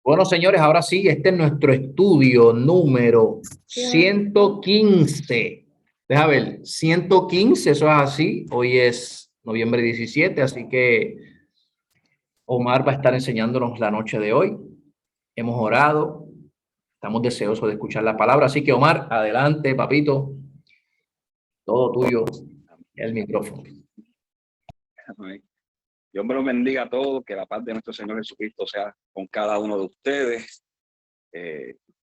Bueno, señores, ahora sí, este es nuestro estudio número 115. Deja ver, 115, eso es así. Hoy es noviembre 17, así que Omar va a estar enseñándonos la noche de hoy. Hemos orado, estamos deseosos de escuchar la palabra. Así que, Omar, adelante, papito. Todo tuyo, el micrófono. Amén. Dios me los bendiga a todos, que la paz de nuestro Señor Jesucristo sea con cada uno de ustedes.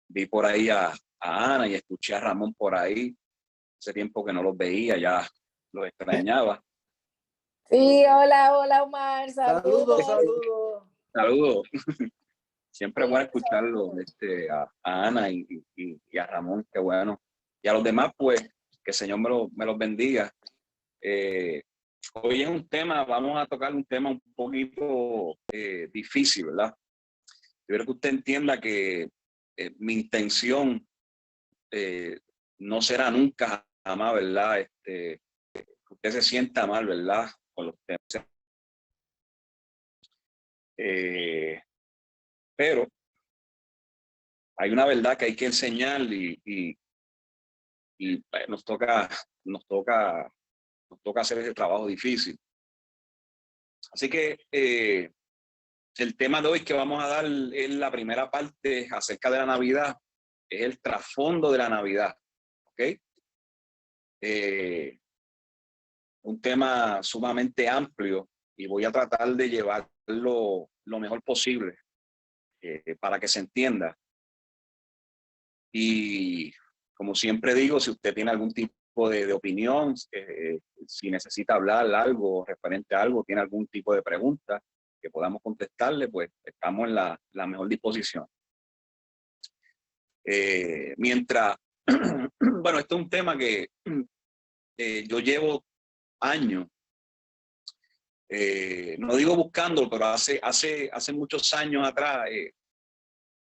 Vi por ahí a Ana y escuché a Ramón por ahí. Hace tiempo que no los veía, ya los extrañaba. Sí, hola Omar, saludos. Saludos. Siempre es bueno escucharlo, a Ana y a Ramón, qué bueno. Y a los demás, pues, que el Señor me los bendiga. Hoy es vamos a tocar un tema un poquito difícil, ¿verdad? Yo quiero que usted entienda que mi intención no será nunca jamás, ¿verdad? Que usted se sienta mal, ¿verdad? Con los temas. Pero hay una verdad que hay que enseñar y nos toca hacer ese trabajo difícil. Así que el tema de hoy que vamos a dar es la primera parte acerca de la Navidad, es el trasfondo de la Navidad, ¿ok? Un tema sumamente amplio y voy a tratar de llevarlo lo mejor posible para que se entienda. Y como siempre digo, si usted tiene algún tipo de opinión, si necesita hablar algo referente a algo, tiene algún tipo de pregunta que podamos contestarle, pues estamos en la mejor disposición. Mientras, bueno, este es un tema que yo llevo años, no digo buscándolo, pero hace muchos años atrás,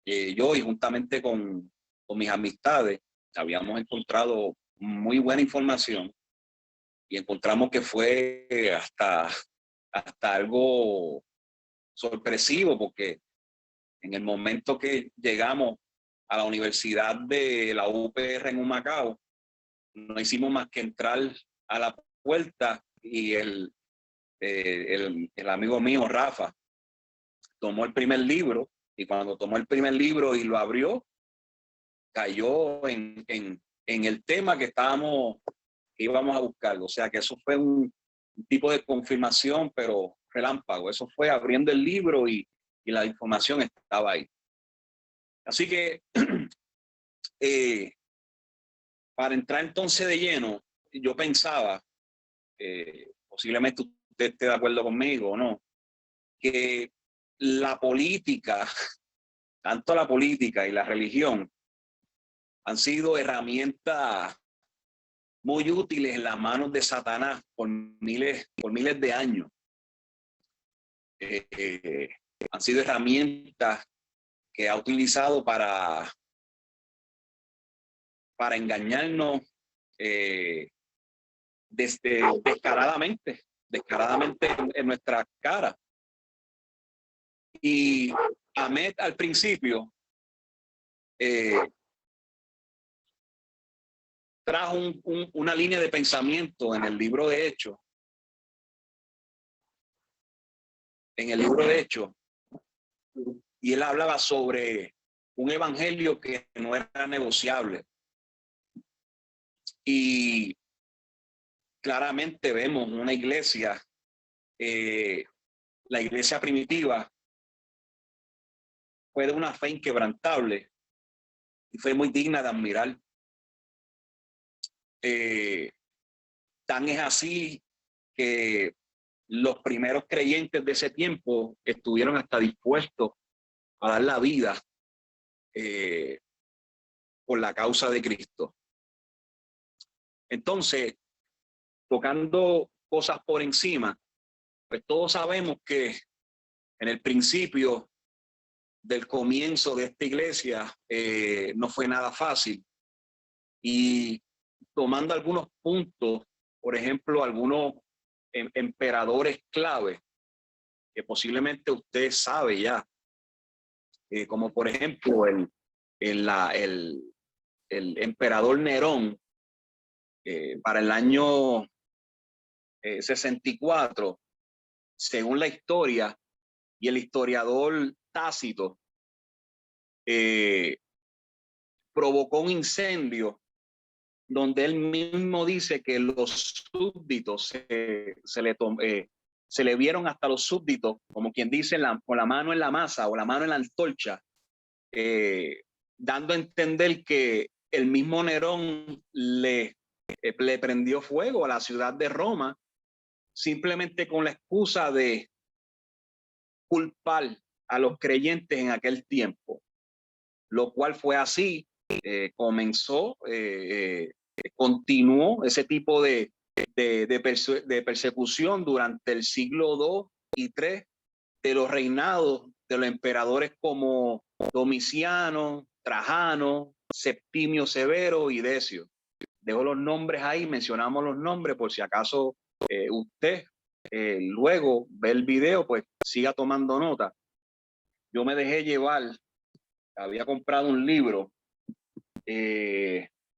yo y juntamente con mis amistades habíamos encontrado muy buena información y encontramos que fue hasta algo sorpresivo, porque en el momento que llegamos a la Universidad de la UPR en Humacao, no hicimos más que entrar a la puerta y el amigo mío, Rafa, tomó el primer libro, y cuando tomó el primer libro y lo abrió, cayó en el tema que íbamos a buscar. O sea que eso fue un tipo de confirmación, pero relámpago. Eso fue abriendo el libro y la información estaba ahí. Así que para entrar entonces de lleno, yo pensaba, posiblemente usted esté de acuerdo conmigo o no, que la política, tanto la política y la religión, han sido herramientas muy útiles en las manos de Satanás por miles de años. Han sido herramientas que ha utilizado para engañarnos descaradamente en nuestra cara. Y Ahmed al principio trajo una línea de pensamiento en el libro de Hechos. Y él hablaba sobre un evangelio que no era negociable. Y claramente vemos una iglesia, la iglesia primitiva, fue de una fe inquebrantable y fue muy digna de admirar. Tan es así que los primeros creyentes de ese tiempo estuvieron hasta dispuestos a dar la vida por la causa de Cristo. Entonces, tocando cosas por encima, pues todos sabemos que en el principio del comienzo de esta iglesia no fue nada fácil. Y tomando algunos puntos, por ejemplo, algunos emperadores clave que posiblemente usted sabe ya, como por ejemplo el emperador Nerón, para el año 64, según la historia y el historiador Tácito, provocó un incendio donde él mismo dice que los súbditos se le vieron hasta los súbditos, como quien dice, con la mano en la masa o la mano en la antorcha, dando a entender que el mismo Nerón le prendió fuego a la ciudad de Roma, simplemente con la excusa de culpar a los creyentes en aquel tiempo, lo cual fue así. Continuó ese tipo de persecución durante el siglo II y III de los reinados de los emperadores como Domiciano, Trajano, Septimio Severo y Decio. Dejo los nombres ahí, mencionamos los nombres por si acaso usted luego ve el video, pues siga tomando nota. Yo me dejé llevar, había comprado un libro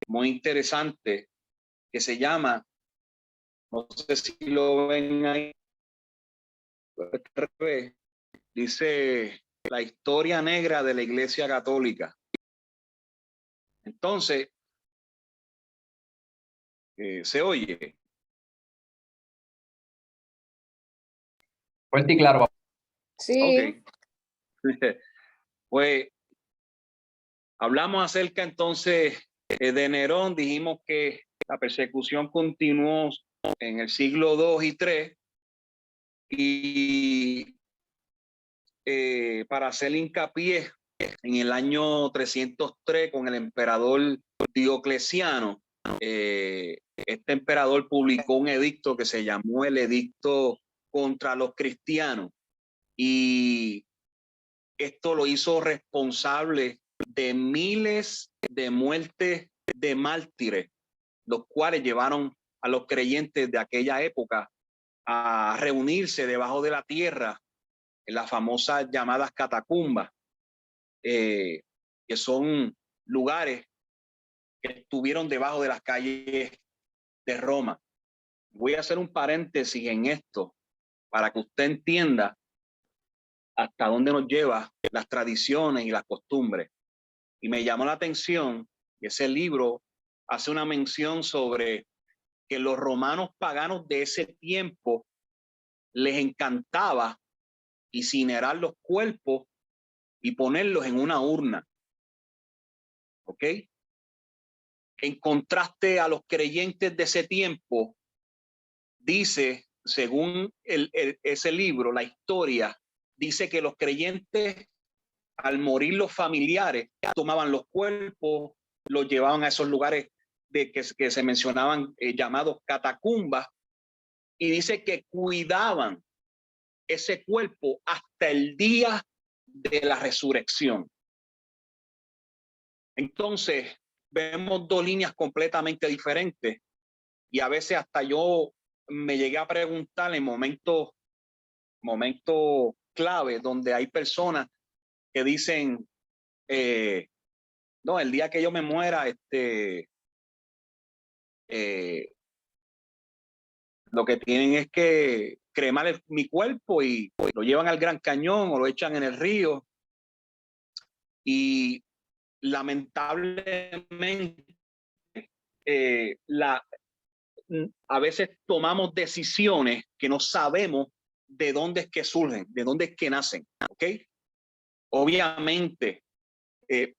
muy interesante que se llama, no sé si lo ven ahí, dice La historia negra de la Iglesia Católica. Entonces, se oye. Fuerte y claro. Sí. Ok. Pues hablamos acerca entonces de Nerón. Dijimos que la persecución continuó en el siglo II y III, y para hacer hincapié, en el año 303 con el emperador Diocleciano, este emperador publicó un edicto que se llamó el Edicto contra los Cristianos, y esto lo hizo responsable de miles de muertes de mártires, los cuales llevaron a los creyentes de aquella época a reunirse debajo de la tierra en las famosas llamadas catacumbas, que son lugares que estuvieron debajo de las calles de Roma. Voy a hacer un paréntesis en esto para que usted entienda hasta dónde nos lleva las tradiciones y las costumbres. Y me llamó la atención que ese libro hace una mención sobre que los romanos paganos de ese tiempo les encantaba incinerar los cuerpos y ponerlos en una urna. ¿Ok? En contraste a los creyentes de ese tiempo, dice, según ese libro, la historia, dice que los creyentes, al morir los familiares, tomaban los cuerpos, los llevaban a esos lugares que se mencionaban llamados catacumbas, y dice que cuidaban ese cuerpo hasta el día de la resurrección. Entonces, vemos dos líneas completamente diferentes, y a veces hasta yo me llegué a preguntar en momentos clave donde hay personas que dicen, no, el día que yo me muera, lo que tienen es que cremar mi cuerpo y lo llevan al Gran Cañón o lo echan en el río. Y lamentablemente a veces tomamos decisiones que no sabemos de dónde es que surgen, de dónde es que nacen. ¿Ok? Obviamente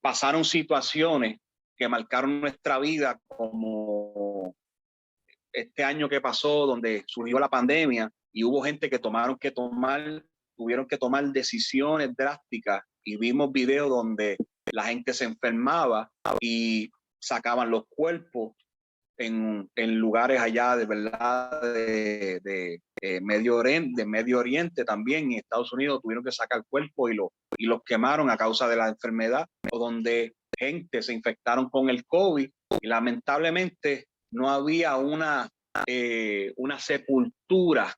pasaron situaciones que marcaron nuestra vida, como este año que pasó, donde surgió la pandemia y hubo gente que tuvieron que tomar decisiones drásticas, y vimos videos donde la gente se enfermaba y sacaban los cuerpos en lugares allá de verdad de Medio Oriente también. En Estados Unidos tuvieron que sacar cuerpos y los quemaron a causa de la enfermedad, o donde gente se infectaron con el COVID y lamentablemente no había una sepultura,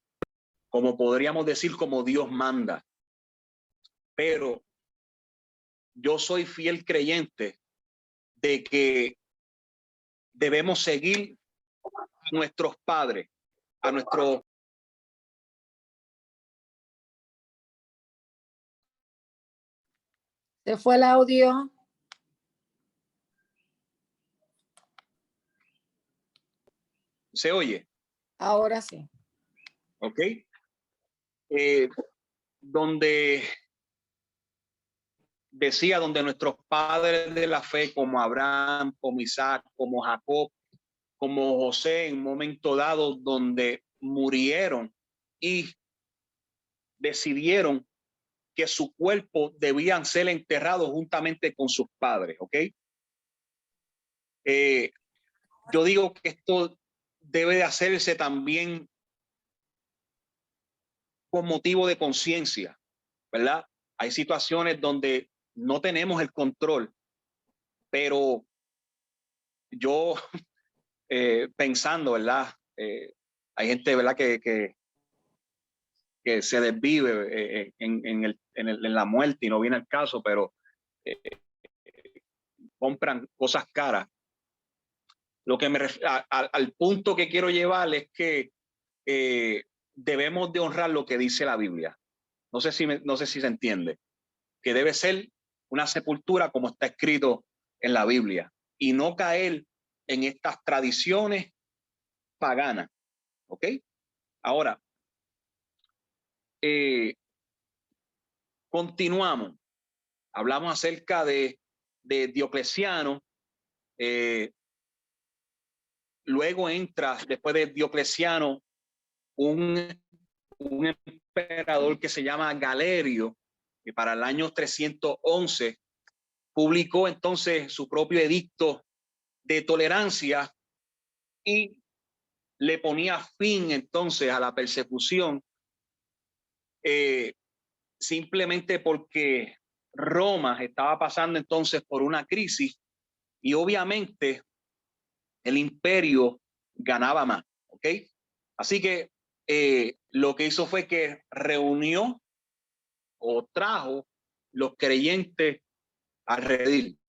como podríamos decir, como Dios manda. Pero yo soy fiel creyente de que debemos seguir a nuestros padres, a nuestros... ¿Se fue el audio? ¿Se oye? Ahora sí. ¿Ok? Donde decía, donde nuestros padres de la fe, como Abraham, como Isaac, como Jacob, como José, en un momento dado, donde murieron y decidieron que su cuerpo debían ser enterrados juntamente con sus padres, ¿ok? Yo digo que esto debe de hacerse también con motivo de conciencia, ¿verdad? Hay situaciones donde no tenemos el control, pero yo pensando, ¿verdad? Hay gente, ¿verdad? Que se desvive en la muerte y no viene al caso, pero compran cosas caras. Lo que al punto que quiero llevar es que debemos de honrar lo que dice la Biblia. No sé si se entiende, que debe ser una sepultura como está escrito en la Biblia y no caer en estas tradiciones paganas. ¿Ok? Ahora, continuamos. Hablamos acerca de Diocleciano. Luego entra, después de Diocleciano, un emperador que se llama Galerio, que para el año 311 publicó entonces su propio edicto de tolerancia y le ponía fin entonces a la persecución, simplemente porque Roma estaba pasando entonces por una crisis y obviamente el imperio ganaba más, ¿ok? Así que lo que hizo fue que reunió o trajo los creyentes al redil.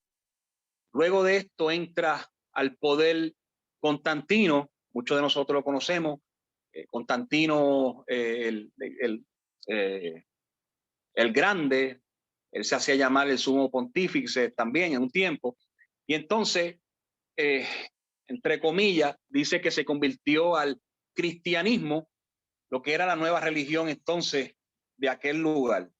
Luego de esto entra al poder Constantino, muchos de nosotros lo conocemos, Constantino el Grande, él se hacía llamar el sumo pontífice también en un tiempo, y entonces, entre comillas, dice que se convirtió al cristianismo, lo que era la nueva religión entonces de aquel lugar.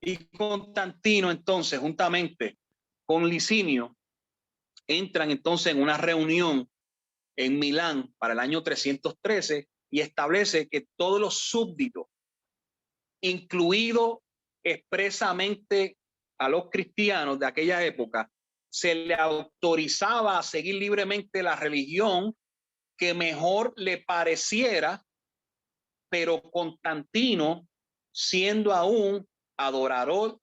Y Constantino entonces, juntamente con Licinio, entran entonces en una reunión en Milán para el año 313 y establece que todos los súbditos, incluido expresamente a los cristianos de aquella época, se le autorizaba a seguir libremente la religión que mejor le pareciera, pero Constantino, siendo aún adorador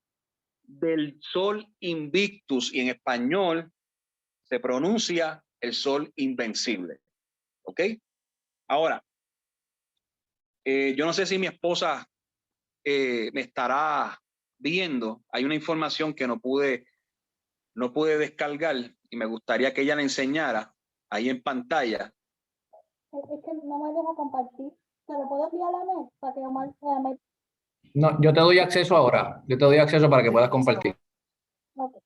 del sol invictus, y en español se pronuncia el sol invencible. ¿Ok? Ahora, yo no sé si mi esposa me estará viendo. Hay una información que no pude descargar y me gustaría que ella la enseñara ahí en pantalla. Es que no me deja compartir. ¿Se lo puedo enviar a mí para que Omar me... No, yo te doy acceso ahora. Yo te doy acceso para que puedas compartir. Okay.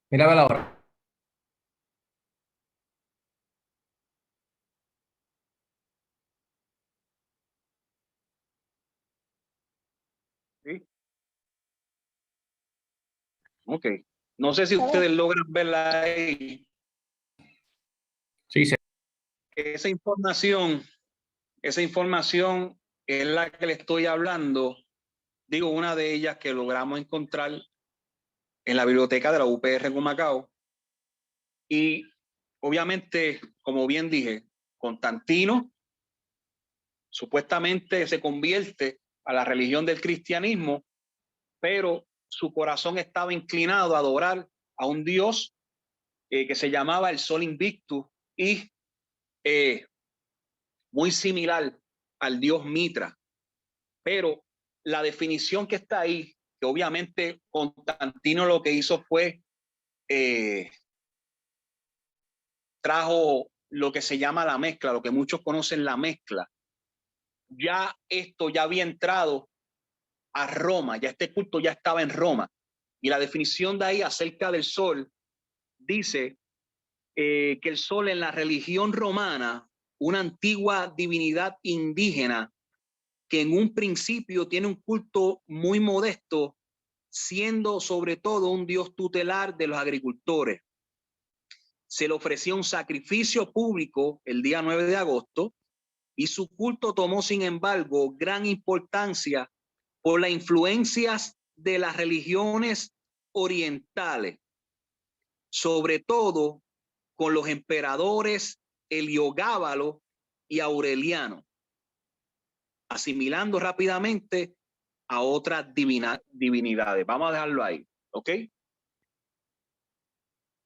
Mírala ahora. ¿Sí? Ok. No sé si ustedes logran verla ahí. Sí, sí. Esa información es la que le estoy hablando. Digo, una de ellas que logramos encontrar en la biblioteca de la UPR en Humacao. Y obviamente, como bien dije, Constantino supuestamente se convierte a la religión del cristianismo, pero su corazón estaba inclinado a adorar a un Dios que se llamaba el Sol Invictus y muy similar al dios Mitra. Pero la definición que está ahí, que obviamente Constantino lo que hizo fue trajo lo que se llama la mezcla, lo que muchos conocen la mezcla. Ya esto ya había entrado a Roma, ya este culto ya estaba en Roma. Y la definición de ahí acerca del sol dice que el sol en la religión romana, una antigua divinidad indígena que en un principio tiene un culto muy modesto, siendo sobre todo un dios tutelar de los agricultores. Se le ofrecía un sacrificio público el día 9 de agosto y su culto tomó, sin embargo, gran importancia por las influencias de las religiones orientales, sobre todo con los emperadores Heliogábalo y Aureliano, asimilando rápidamente a otras divinidades. Vamos a dejarlo ahí, ¿ok?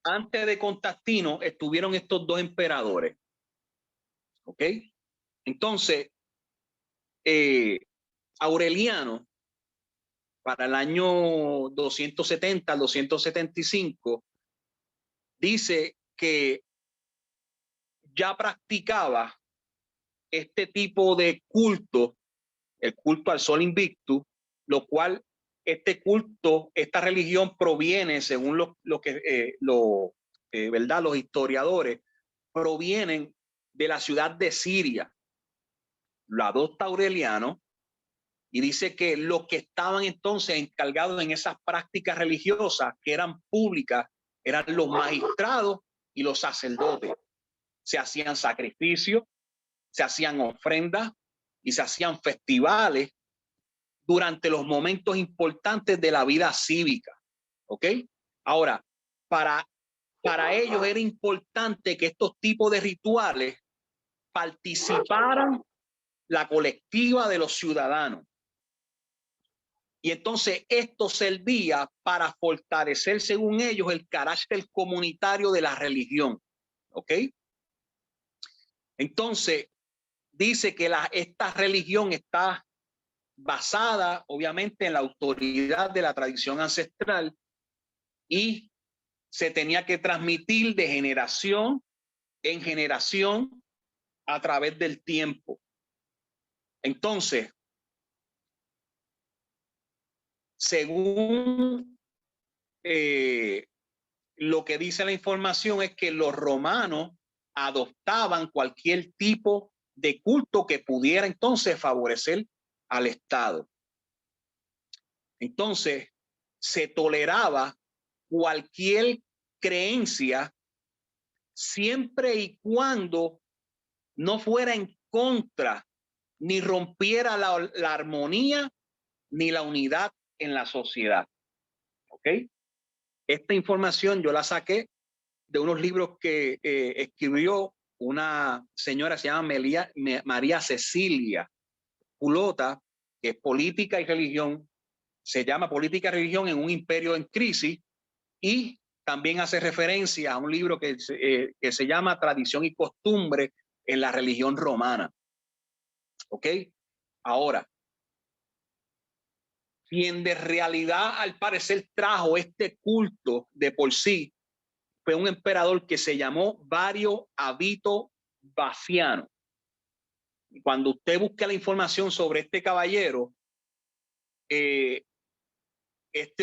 Antes de Constantino estuvieron estos dos emperadores, ¿ok? Entonces, Aureliano, para el año 270 al 275, dice que ya practicaba este tipo de culto, el culto al Sol Invictus, lo cual este culto, esta religión proviene, según ¿verdad? Los historiadores, provienen de la ciudad de Siria. Lo adopta Aureliano y dice que los que estaban entonces encargados en esas prácticas religiosas que eran públicas eran los magistrados y los sacerdotes. Se hacían sacrificios, se hacían ofrendas y se hacían festivales durante los momentos importantes de la vida cívica. ¿Ok? Ahora, para ellos era importante que estos tipos de rituales participaran la colectiva de los ciudadanos. Y entonces esto servía para fortalecer, según ellos, el carácter comunitario de la religión. ¿Ok? Entonces, dice que esta religión está basada, obviamente, en la autoridad de la tradición ancestral y se tenía que transmitir de generación en generación a través del tiempo. Entonces, según lo que dice la información es que los romanos adoptaban cualquier tipo de culto que pudiera entonces favorecer al Estado. Entonces, se toleraba cualquier creencia siempre y cuando no fuera en contra ni rompiera la armonía ni la unidad en la sociedad. ¿Ok? Esta información yo la saqué de unos libros que escribió una señora que se llama María Cecilia Culota, que es Política y Religión, se llama Política y Religión en un imperio en crisis, y también hace referencia a un libro que se llama Tradición y Costumbre en la religión romana. ¿Ok? Ahora, quien de realidad al parecer trajo este culto de por sí fue un emperador que se llamó Vario Avito Baciano. Cuando usted busca la información sobre este caballero, este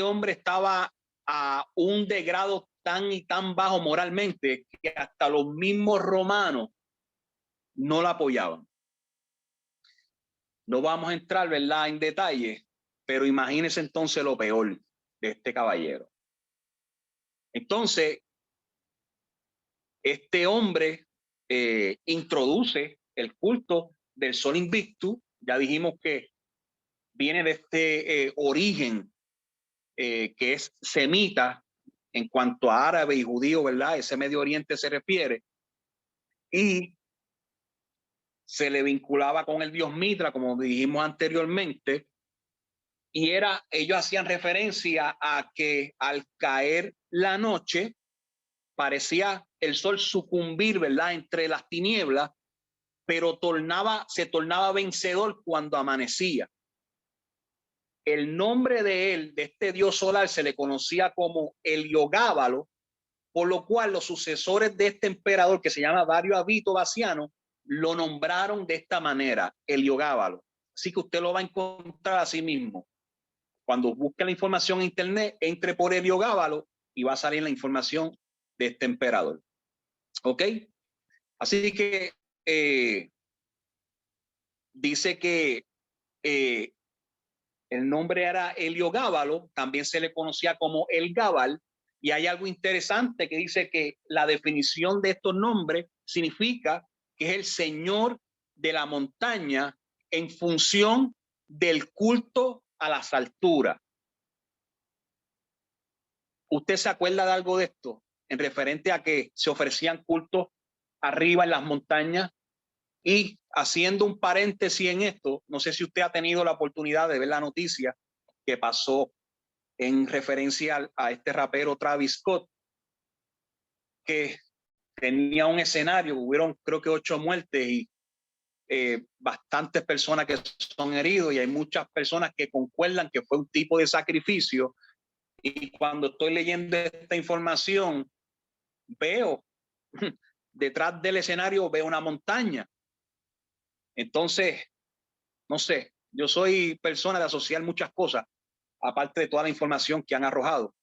hombre estaba a un degrado tan y tan bajo moralmente que hasta los mismos romanos no lo apoyaban. No vamos a entrar, ¿verdad?, en detalle, pero imagínense entonces lo peor de este caballero. Entonces, este hombre introduce el culto del Sol Invictus. Ya dijimos que viene de este origen que es semita en cuanto a árabe y judío, ¿verdad? Ese Medio Oriente se refiere. Y se le vinculaba con el dios Mitra, como dijimos anteriormente, y ellos hacían referencia a que al caer la noche, parecía el sol sucumbir, ¿verdad?, entre las tinieblas, pero se tornaba vencedor cuando amanecía. El nombre de él, de este dios solar, se le conocía como Heliogábalo, por lo cual los sucesores de este emperador, que se llama Dario Avito Vasiano, lo nombraron de esta manera, Heliogábalo. Así que usted lo va a encontrar a sí mismo. Cuando busque la información en internet, entre por Heliogábalo y va a salir la información de este emperador. ¿Ok? Así que dice que el nombre era Heliogábalo, también se le conocía como El Gabal, y hay algo interesante que dice que la definición de estos nombres significa que es el señor de la montaña en función del culto a las alturas. ¿Usted se acuerda de algo de esto? En referente a que se ofrecían cultos arriba en las montañas. Y haciendo un paréntesis en esto, no sé si usted ha tenido la oportunidad de ver la noticia que pasó en referencia a este rapero Travis Scott, que tenía un escenario, hubieron creo que 8 muertes y bastantes personas que son heridos, y hay muchas personas que concuerdan que fue un tipo de sacrificio. Y cuando estoy leyendo esta información, veo detrás del escenario, veo una montaña. Entonces, no sé, yo soy persona de asociar muchas cosas, aparte de toda la información que han arrojado.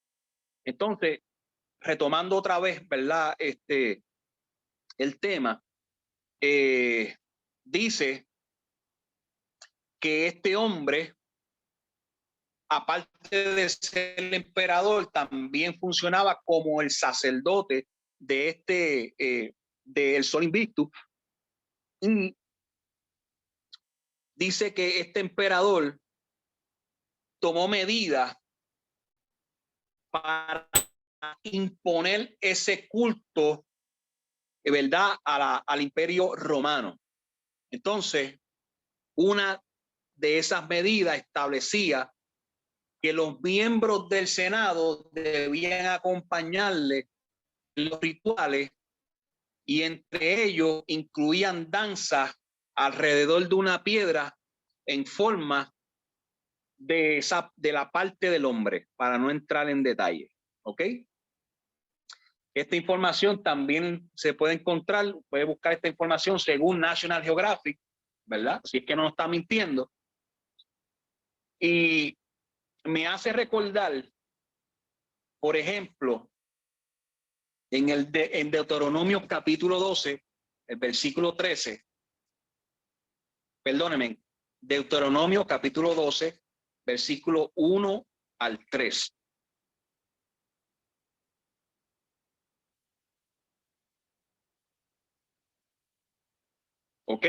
Entonces, retomando otra vez, ¿verdad? El tema, dice que este hombre, aparte de ser el emperador, también funcionaba como el sacerdote de del Sol Invictus. Y dice que este emperador tomó medidas para imponer ese culto, ¿verdad?, al Imperio Romano. Entonces, una de esas medidas establecía que los miembros del Senado debían acompañarle en los rituales, y entre ellos incluían danzas alrededor de una piedra en forma de la parte del hombre, para no entrar en detalle. ¿Ok? Esta información también se puede encontrar, puede buscar esta información según National Geographic, ¿verdad? Si es que no nos está mintiendo. Y me hace recordar, por ejemplo, en Deuteronomio capítulo 12, el versículo 13, perdónenme, Deuteronomio capítulo 12, versículo 1 al 3. ¿Ok?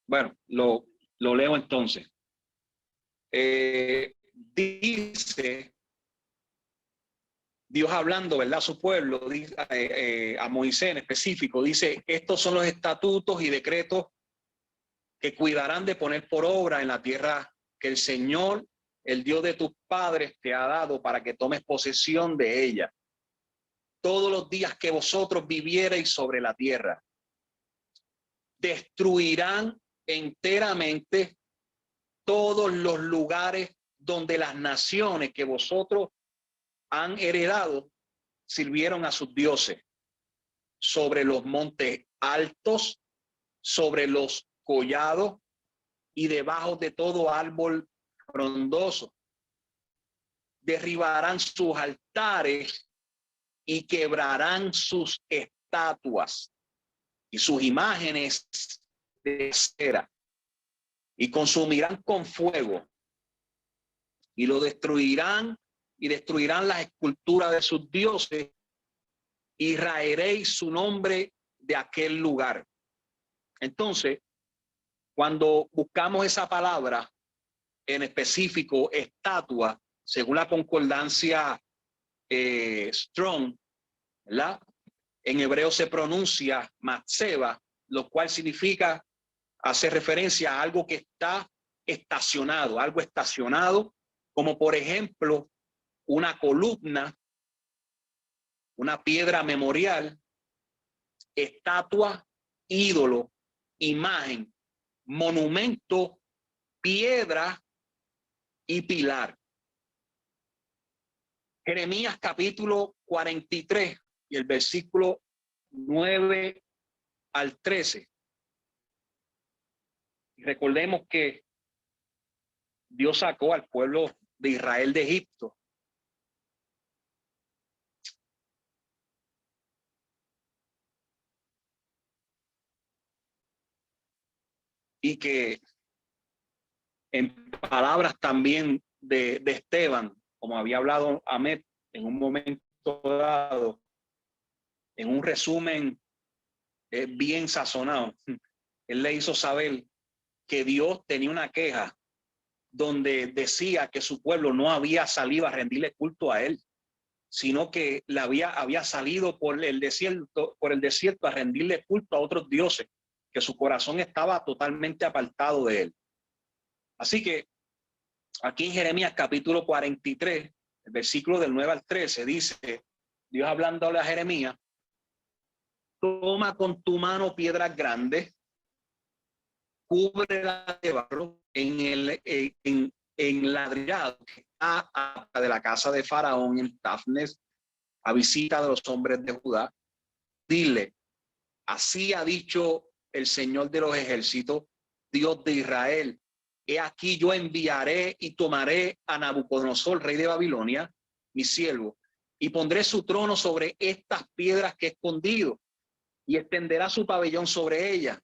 Bueno, lo leo entonces. Dice Dios hablando, ¿verdad?, a su pueblo, a Moisés en específico, dice: estos son los estatutos y decretos que cuidarán de poner por obra en la tierra que el Señor, el Dios de tus padres, te ha dado para que tomes posesión de ella todos los días que vosotros viviereis sobre la tierra. Destruirán enteramente todos los lugares donde las naciones que vosotros han heredado sirvieron a sus dioses, sobre los montes altos, sobre los collados y debajo de todo árbol frondoso. Derribarán sus altares y quebrarán sus estatuas y sus imágenes de cera, y consumirán con fuego, y lo destruirán, y destruirán las esculturas de sus dioses, y raeréis su nombre de aquel lugar. Entonces, cuando buscamos esa palabra, en específico estatua, según la concordancia Strong, ¿verdad?, en hebreo se pronuncia matseba, lo cual significa, hace referencia a algo que está estacionado, algo estacionado, como por ejemplo una columna una piedra memorial, estatua, ídolo, imagen, monumento, piedra y pilar. Jeremías capítulo 43 y el versículo 9 al 13. Recordemos que Dios sacó al pueblo de Israel de Egipto. Y que en palabras también de Esteban, como había hablado Ahmed en un momento dado, en un resumen bien sazonado, él le hizo saber que Dios tenía una queja donde decía que su pueblo no había salido a rendirle culto a él, sino que había salido por el desierto a rendirle culto a otros dioses, que su corazón estaba totalmente apartado de él. Así que aquí en Jeremías capítulo 43, el versículo del 9 al 13, dice Dios hablándole a Jeremías: toma con tu mano piedras grandes, cúbrela de barro en ladrillado que está de la casa de Faraón en Tafnes, a visita de los hombres de Judá. Dile: así ha dicho el Señor de los ejércitos, Dios de Israel: he aquí yo enviaré y tomaré a Nabucodonosor, rey de Babilonia, mi siervo, y pondré su trono sobre estas piedras que he escondido, y extenderá su pabellón sobre ellas,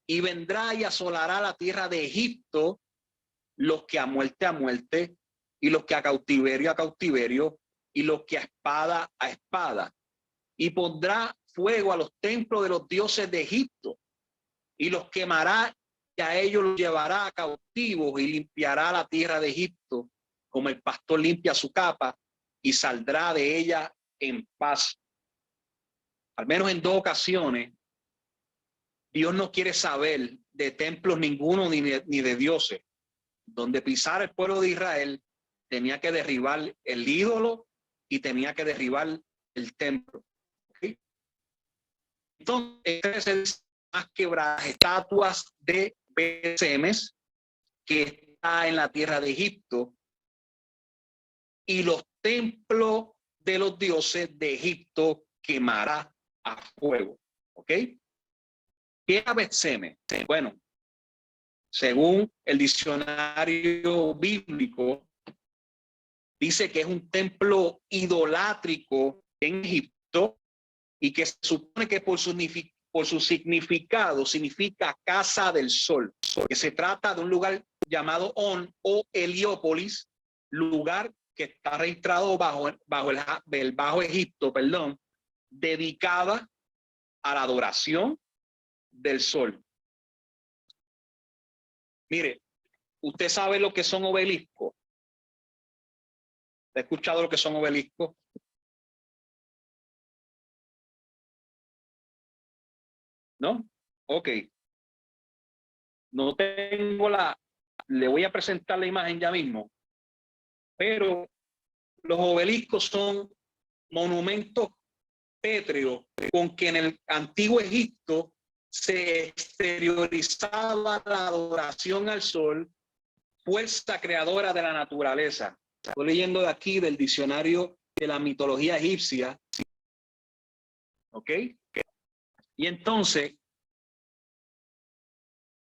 y vendrá y asolará la tierra de Egipto, los que a muerte, y los que a cautiverio, y los que a espada, y pondrá fuego a los templos de los dioses de Egipto, y los quemará, y a ellos los llevará a cautivos, y limpiará la tierra de Egipto como el pastor limpia su capa, y saldrá de ella en paz. Al menos en 2 ocasiones, Dios no quiere saber de templos ninguno ni de dioses. Donde pisara el pueblo de Israel, tenía que derribar el ídolo y tenía que derribar el templo. ¿Okay? Entonces, más quebradas estatuas de Semes, que está en la tierra de Egipto, y los templos de los dioses de Egipto quemará a fuego. ¿Ok? ¿Qué era Bet-Semes? Bueno, según el diccionario bíblico, dice que es un templo idolátrico en Egipto y que se supone que por su significado significa casa del sol, que se trata de un lugar llamado On o Heliópolis, lugar que está registrado bajo el Bajo Egipto, dedicada a la adoración del sol. Mire, usted sabe lo que son obeliscos. ¿Ha escuchado lo que son obeliscos? ¿No? Ok. No tengo le voy a presentar la imagen ya mismo, pero los obeliscos son monumentos pétreos con que en el antiguo Egipto se exteriorizaba la adoración al sol, fuerza creadora de la naturaleza. Estoy leyendo de aquí del diccionario de la mitología egipcia. ¿Ok? Y entonces,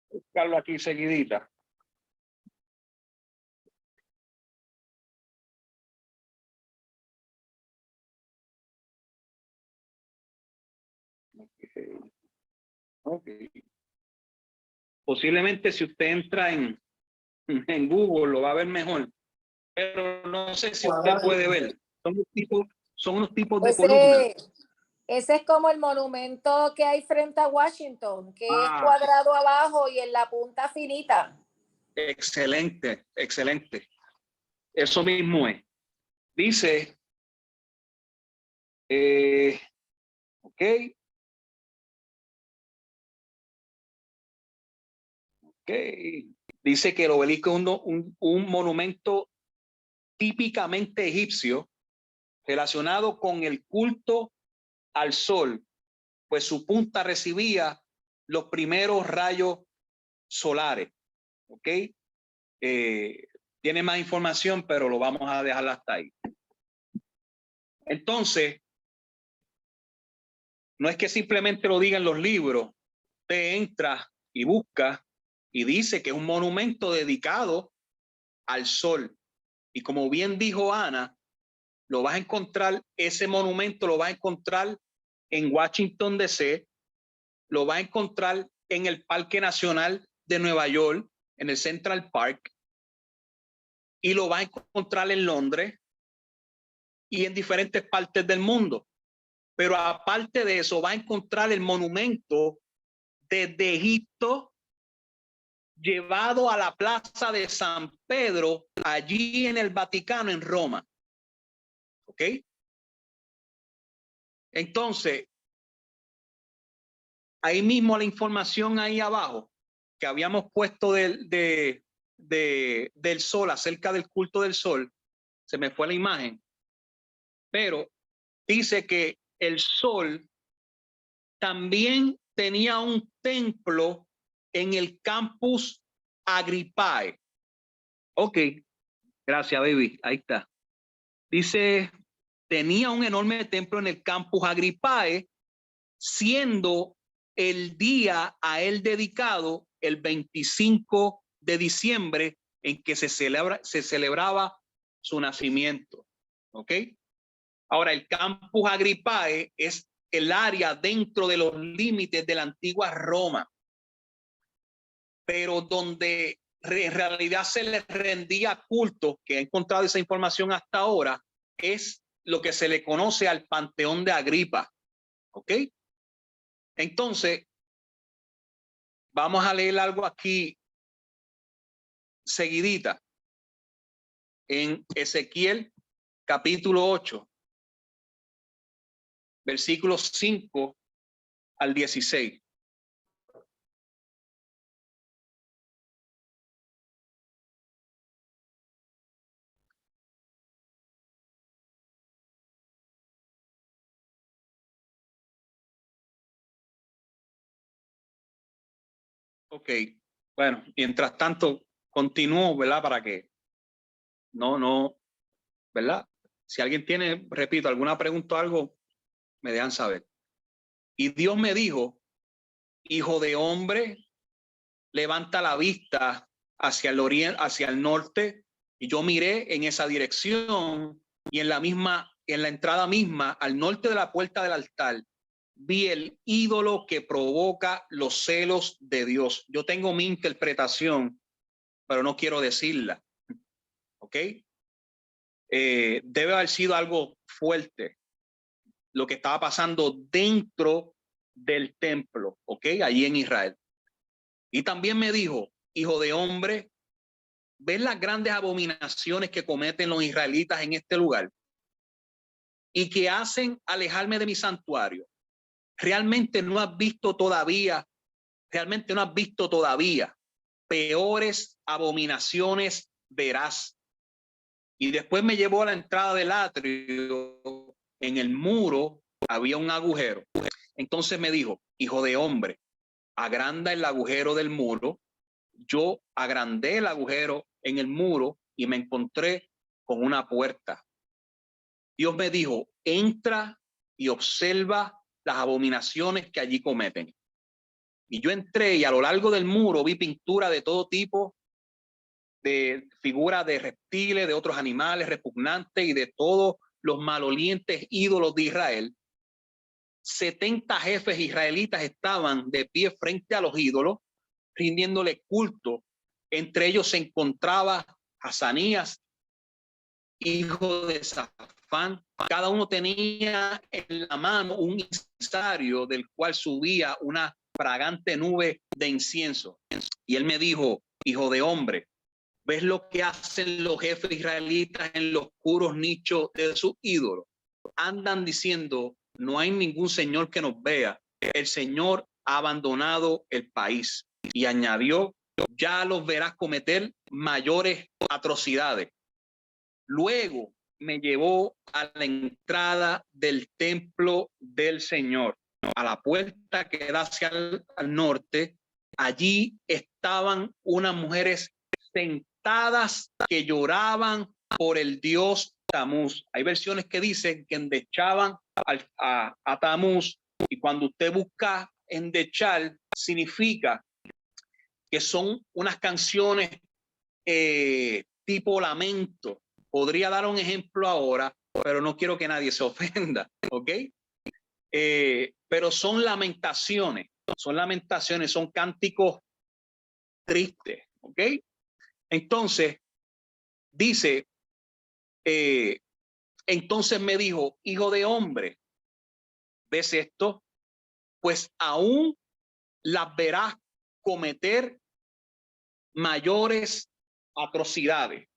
buscarlo aquí seguidita. Okay. Posiblemente si usted entra en Google lo va a ver mejor, pero no sé si usted puede ver. Son unos tipos de columnas. Ese es como el monumento que hay frente a Washington, que es cuadrado abajo y en la punta finita. Excelente, excelente. Eso mismo es. Dice, ok. Dice que el obelisco es un monumento típicamente egipcio relacionado con el culto al sol, pues su punta recibía los primeros rayos solares. ¿Ok? Tiene más información, pero lo vamos a dejar hasta ahí. Entonces, no es que simplemente lo digan los libros. Te entra y busca y dice que es un monumento dedicado al sol. Y como bien dijo Ana, lo vas a encontrar, ese monumento lo vas a encontrar en Washington, D.C., lo vas a encontrar en el Parque Nacional de Nueva York, en el Central Park, y lo vas a encontrar en Londres y en diferentes partes del mundo. Pero aparte de eso, va a encontrar el monumento desde Egipto, llevado a la plaza de San Pedro, allí en el Vaticano, en Roma. ¿Ok? Entonces, ahí mismo la información ahí abajo que habíamos puesto del sol, acerca del culto del sol, se me fue la imagen, pero dice que el sol también tenía un templo en el campus Agrippae. Ok, gracias, baby. Ahí está. Dice, tenía un enorme templo en el campus Agrippae, siendo el día a él dedicado el 25 de diciembre en que se celebraba su nacimiento. ¿Ok? Ahora, el campus Agrippae es el área dentro de los límites de la antigua Roma, pero donde en realidad se le rendía culto, que he encontrado esa información hasta ahora, es lo que se le conoce al Panteón de Agripa. ¿Ok? Entonces, vamos a leer algo aquí seguidita en Ezequiel capítulo 8, versículos 5 al 16. Ok, bueno, mientras tanto continúo, ¿verdad? Para que no, ¿verdad? Si alguien tiene, repito, alguna pregunta o algo, me dejan saber. Y Dios me dijo, hijo de hombre, levanta la vista hacia el oriente, hacia el norte, y yo miré en esa dirección, y en la entrada misma, al norte de la puerta del altar, vi el ídolo que provoca los celos de Dios. Yo tengo mi interpretación, pero no quiero decirla. ¿Ok? Debe haber sido algo fuerte lo que estaba pasando dentro del templo, ¿ok? Allí en Israel. Y también me dijo, hijo de hombre, ¿ves las grandes abominaciones que cometen los israelitas en este lugar y que hacen alejarme de mi santuario? Realmente no has visto todavía peores abominaciones verás. Y después me llevó a la entrada del atrio. En el muro había un agujero. Entonces me dijo, hijo de hombre, agranda el agujero del muro. Yo agrandé el agujero en el muro y me encontré con una puerta. Dios me dijo, entra y observa las abominaciones que allí cometen. Y yo entré y a lo largo del muro vi pintura de todo tipo, de figuras de reptiles, de otros animales repugnantes y de todos los malolientes ídolos de Israel. 70 jefes israelitas estaban de pie frente a los ídolos, rindiéndole culto. Entre ellos se encontraba Hazanías, hijo de Safán. Cada uno tenía en la mano un incensario del cual subía una fragante nube de incienso. Y él me dijo, hijo de hombre, ¿ves lo que hacen los jefes israelitas en los oscuros nichos de sus ídolos? Andan diciendo, no hay ningún señor que nos vea. El Señor ha abandonado el país. Y añadió, ya los verás cometer mayores atrocidades. Luego me llevó a la entrada del templo del Señor, a la puerta que da hacia al norte. Allí estaban unas mujeres sentadas que lloraban por el dios Tamuz. Hay versiones que dicen que endechaban a Tamuz, y cuando usted busca endechar, significa que son unas canciones tipo lamento. Podría dar un ejemplo ahora, pero no quiero que nadie se ofenda, ¿ok? Pero son lamentaciones, son cánticos tristes, ¿ok? Entonces, dice, entonces me dijo, hijo de hombre, ¿ves esto? Pues aún las verás cometer mayores atrocidades.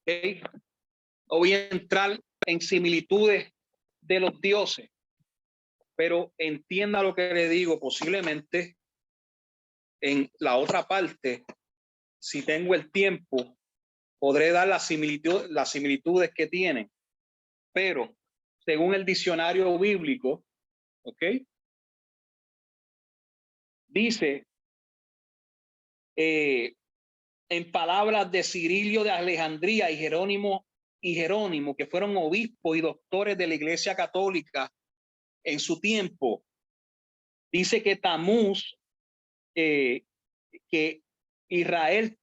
¿Okay? Voy a entrar en similitudes de los dioses, pero entienda lo que le digo. Posiblemente en la otra parte, si tengo el tiempo, podré dar las similitudes que tienen, pero según el diccionario bíblico, ¿ok? Dice, en palabras de Cirilio de Alejandría y Jerónimo, que fueron obispos y doctores de la Iglesia Católica en su tiempo, dice que Tamuz, que Israel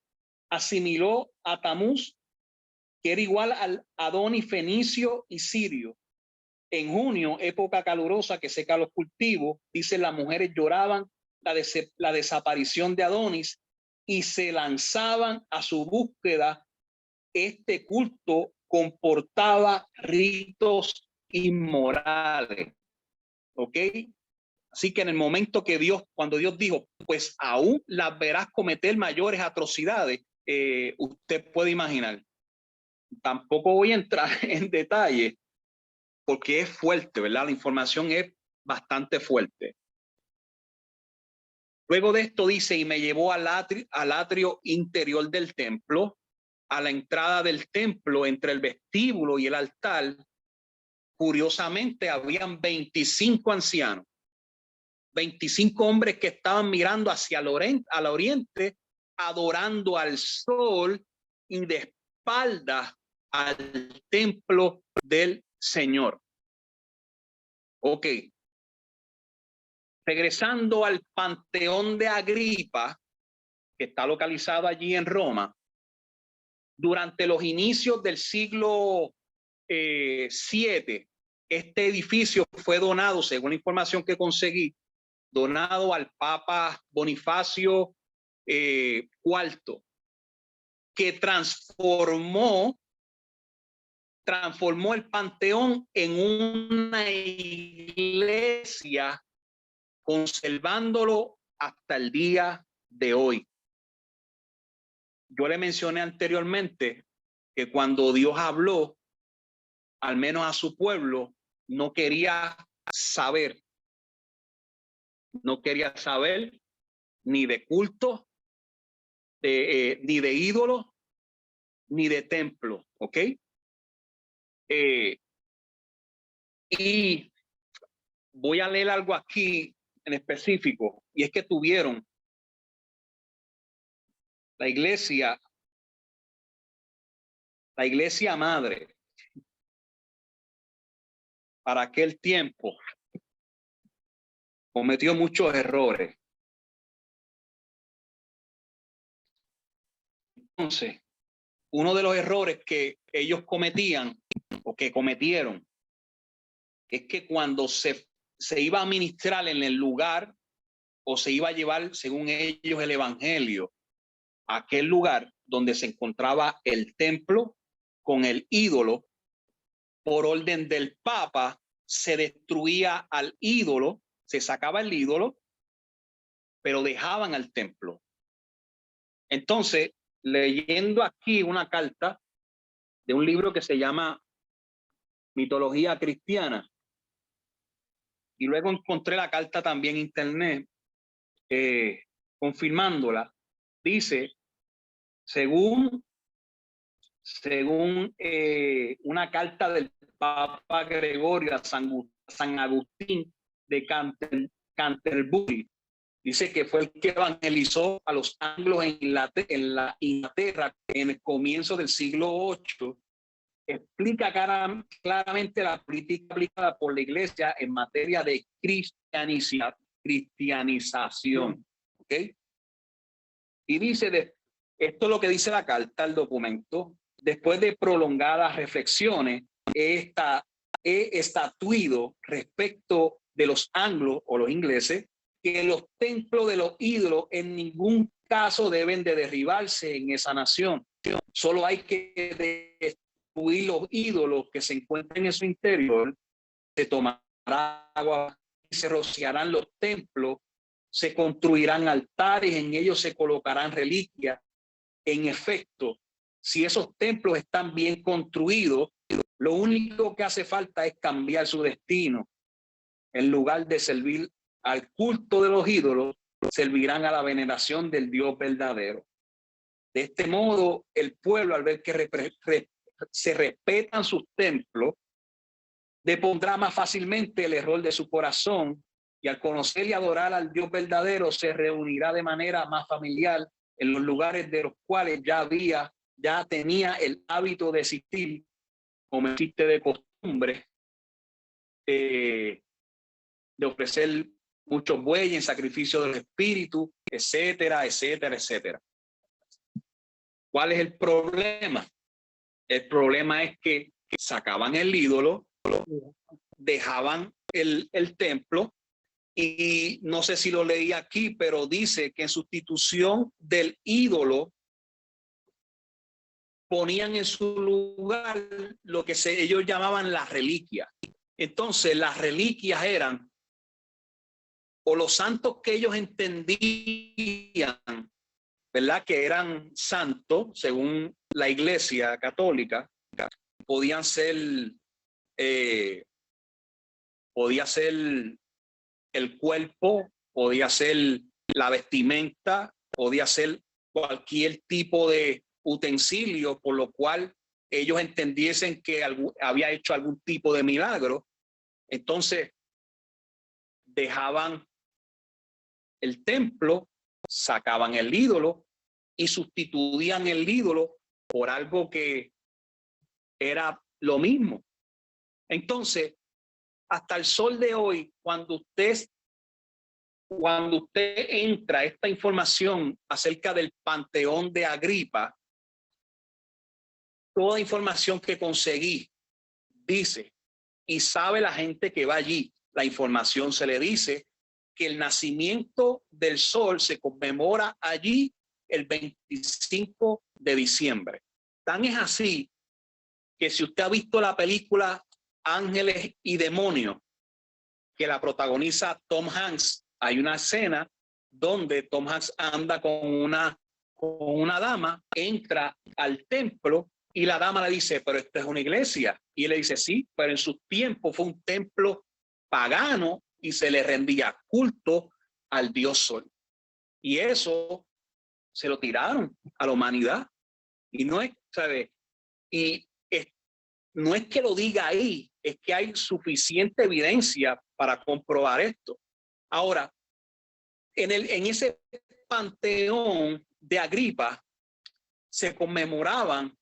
asimiló a Tamuz, que era igual al Adonis fenicio y sirio. En junio, época calurosa que seca los cultivos, dice, las mujeres lloraban la desaparición de Adonis y se lanzaban a su búsqueda. Este culto comportaba ritos inmorales, ¿ok? Así que en el momento que cuando Dios dijo, pues aún las verás cometer mayores atrocidades, usted puede imaginar. Tampoco voy a entrar en detalle porque es fuerte, ¿verdad? La información es bastante fuerte. Luego de esto dice, y me llevó al atrio interior del templo, a la entrada del templo, entre el vestíbulo y el altar. Curiosamente, habían 25 ancianos, 25 hombres que estaban mirando hacia al oriente, adorando al sol y de espaldas al templo del Señor. Ok. Regresando al Panteón de Agripa, que está localizado allí en Roma, durante los inicios del siglo VII, este edificio fue donado, según la información que conseguí, donado al Papa Bonifacio IV, que transformó el Panteón en una iglesia, conservándolo hasta el día de hoy. Yo le mencioné anteriormente que cuando Dios habló, al menos a su pueblo, no quería saber ni de culto, ni de ídolos, ni de templo, ¿ok? Y voy a leer algo aquí en específico, y es que tuvieron la iglesia madre para aquel tiempo cometió muchos errores. Entonces, uno de los errores que ellos cometían o que cometieron es que cuando se iba a ministrar en el lugar o se iba a llevar, según ellos, el evangelio a aquel lugar donde se encontraba el templo con el ídolo, por orden del Papa, se destruía al ídolo, se sacaba el ídolo, pero dejaban al templo. Entonces, leyendo aquí una carta de un libro que se llama Mitología Cristiana, y luego encontré la carta también en internet, confirmándola, dice, según según una carta del Papa Gregorio a San Agustín de Canterbury. Dice que fue el que evangelizó a los anglos en la Inglaterra en el comienzo del siglo VIII. Explica claramente la política aplicada por la Iglesia en materia de cristianización. ¿Okay? Y dice, esto es lo que dice la carta, el documento: después de prolongadas reflexiones, he estatuido respecto de los anglos o los ingleses que los templos de los ídolos en ningún caso deben de derribarse en esa nación. Solo hay que destruir los ídolos que se encuentran en su interior, se tomará agua, se rociarán los templos, se construirán altares, en ellos se colocarán reliquias. En efecto, si esos templos están bien construidos, lo único que hace falta es cambiar su destino. En lugar de servir al culto de los ídolos, servirán a la veneración del Dios verdadero. De este modo, el pueblo, al ver que se respetan sus templos, depondrá más fácilmente el error de su corazón, y al conocer y adorar al Dios verdadero, se reunirá de manera más familiar en los lugares de los cuales ya tenía el hábito de existir, como existe de costumbre, de ofrecer muchos bueyes en sacrificio del espíritu, etcétera, etcétera, etcétera. ¿Cuál es el problema? El problema es que sacaban el ídolo, dejaban el templo, y no sé si lo leí aquí, pero dice que en sustitución del ídolo ponían en su lugar lo que ellos llamaban las reliquias. Entonces las reliquias eran o los santos que ellos entendían, ¿verdad?, que eran santos según la Iglesia católica. Podía ser el cuerpo, podía ser la vestimenta, podía ser cualquier tipo de utensilio por lo cual ellos entendiesen que había hecho algún tipo de milagro. Entonces dejaban el templo, sacaban el ídolo y sustituían el ídolo por algo que era lo mismo. Entonces, hasta el sol de hoy, cuando usted entra a esta información acerca del Panteón de Agripa, toda información que conseguí dice, y sabe la gente que va allí, la información se le dice que el nacimiento del sol se conmemora allí el 25 de diciembre. Tan es así que si usted ha visto la película Ángeles y Demonios, que la protagoniza Tom Hanks, hay una escena donde Tom Hanks anda con una dama, entra al templo y la dama le dice, pero esto es una iglesia. Y él le dice, sí, pero en su tiempo fue un templo pagano y se le rendía culto al dios sol. Y eso se lo tiraron a la humanidad. Y no es, ¿sabe? No es que lo diga ahí, es que hay suficiente evidencia para comprobar esto. Ahora, en ese panteón de Agripa se conmemoraban,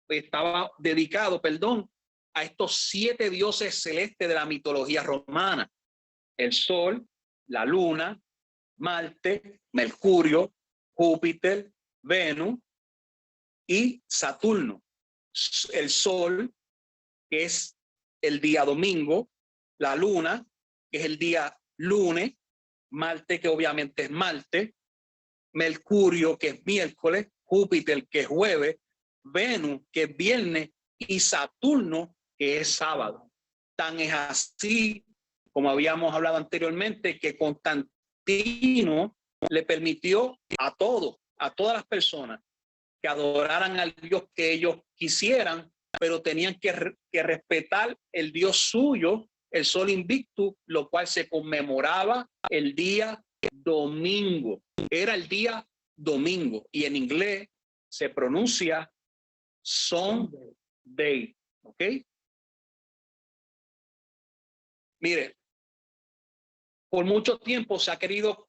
estaba dedicado, a estos 7 dioses celestes de la mitología romana: el sol, la luna, Marte, Mercurio, Júpiter, Venus y Saturno. El sol, que es el día domingo, la luna, que es el día lunes, Marte, que obviamente es Marte, Mercurio, que es miércoles, Júpiter, que es jueves, Venus, que es viernes, y Saturno, que es sábado. Tan es así, como habíamos hablado anteriormente, que Constantino le permitió a todas las personas que adoraran al Dios que ellos quisieran, pero tenían que respetar el Dios suyo, el Sol Invictus, lo cual se conmemoraba el día domingo. Era el día domingo y en inglés se pronuncia Sunday. ¿Ok? Mire, por mucho tiempo se ha querido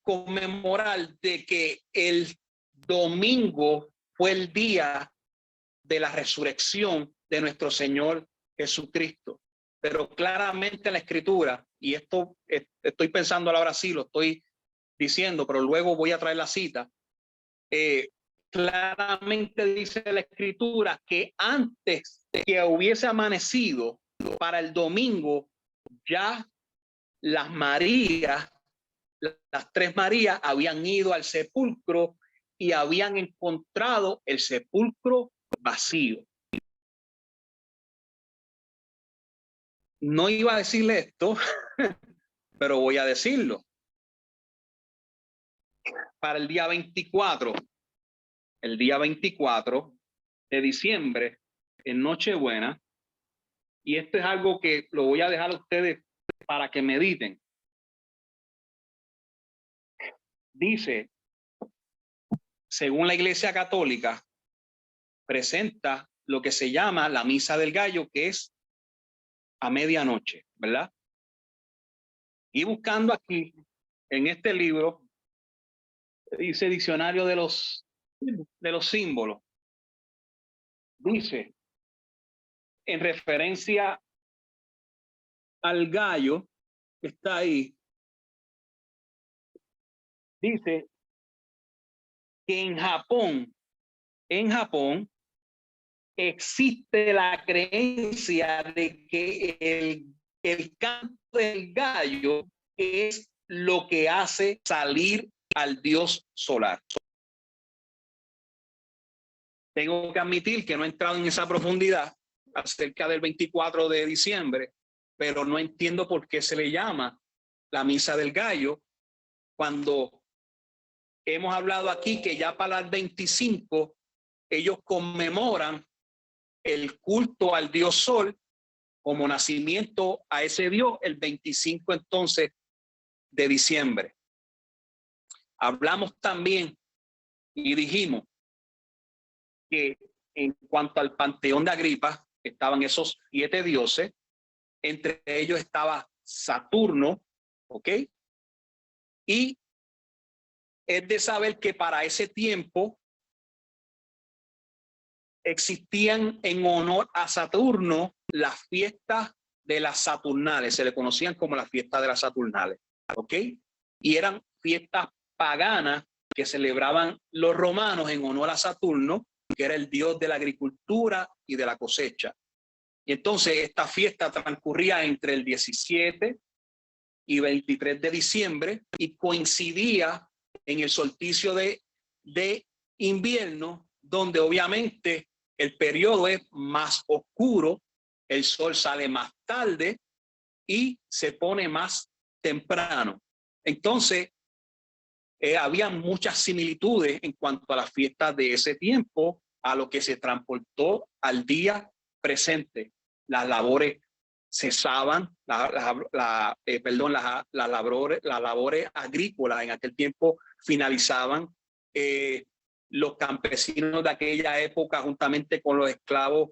conmemorar de que el domingo fue el día de la resurrección de nuestro Señor Jesucristo. Pero claramente en la Escritura, y esto estoy pensando ahora sí, lo estoy diciendo, pero luego voy a traer la cita, claramente dice la Escritura que antes de que hubiese amanecido para el domingo, ya las Marías, las tres Marías habían ido al sepulcro y habían encontrado el sepulcro vacío. No iba a decirle esto, pero voy a decirlo. Para el día 24 de diciembre, en Nochebuena, y esto es algo que lo voy a dejar a ustedes para que mediten. Dice, según la Iglesia Católica, presenta lo que se llama la Misa del Gallo, que es a medianoche, ¿verdad? Y buscando aquí, en este libro, dice Diccionario de los Símbolos, dice, en referencia al gallo que está ahí, dice que en Japón existe la creencia de que el canto del gallo es lo que hace salir al dios solar. Tengo que admitir que no he entrado en esa profundidad acerca del 24 de diciembre, pero no entiendo por qué se le llama la Misa del Gallo cuando hemos hablado aquí que ya para el 25 ellos conmemoran el culto al dios Sol como nacimiento a ese dios el 25 entonces de diciembre. Hablamos también y dijimos que en cuanto al panteón de Agripa estaban esos 7 dioses, entre ellos estaba Saturno, ¿ok? Y es de saber que para ese tiempo existían en honor a Saturno las fiestas de las Saturnales, se le conocían como las fiestas de las Saturnales, ¿ok? Y eran fiestas paganas que celebraban los romanos en honor a Saturno, que era el dios de la agricultura y de la cosecha. Y entonces esta fiesta transcurría entre el 17 y 23 de diciembre y coincidía en el solsticio de invierno, donde obviamente el periodo es más oscuro, el sol sale más tarde y se pone más temprano. Entonces, había muchas similitudes en cuanto a las fiestas de ese tiempo a lo que se transportó al día presente. Las labores cesaban, las labores agrícolas en aquel tiempo finalizaban. Los campesinos de aquella época, juntamente con los esclavos,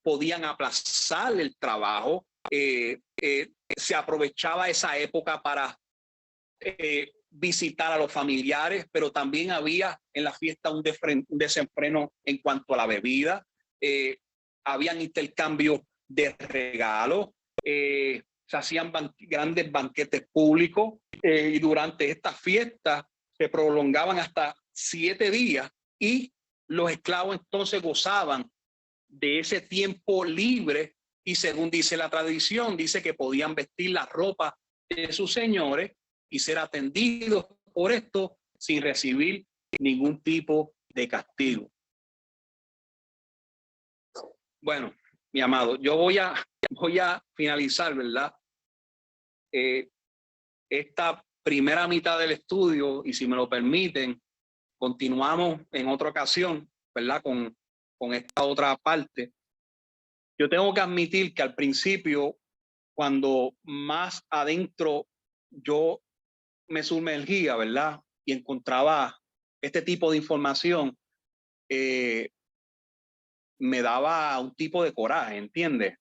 podían aplazar el trabajo. Se aprovechaba esa época para visitar a los familiares, pero también había en la fiesta un desenfreno en cuanto a la bebida. Habían intercambios de regalos, se hacían grandes banquetes públicos y durante estas fiestas se prolongaban hasta 7 días y los esclavos entonces gozaban de ese tiempo libre y según dice la tradición, dice que podían vestir la ropa de sus señores y ser atendidos por esto sin recibir ningún tipo de castigo. Bueno, mi amado, yo voy a finalizar, ¿verdad? Esta primera mitad del estudio y si me lo permiten, continuamos en otra ocasión, ¿verdad? Con esta otra parte. Yo tengo que admitir que al principio, cuando más adentro yo me sumergía, ¿verdad? Y encontraba este tipo de información, me daba un tipo de coraje, ¿entiendes?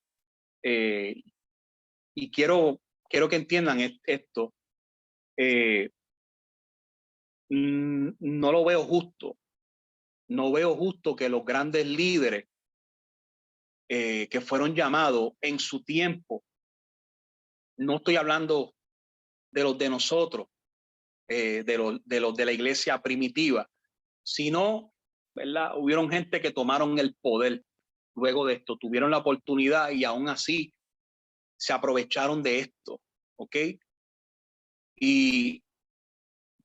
Y quiero que entiendan esto. No lo veo justo. No veo justo que los grandes líderes que fueron llamados en su tiempo, no estoy hablando de los de nosotros, de los de la iglesia primitiva, sino, ¿verdad? Hubieron gente que tomaron el poder luego de esto, tuvieron la oportunidad y aún así se aprovecharon de esto, ¿ok? Y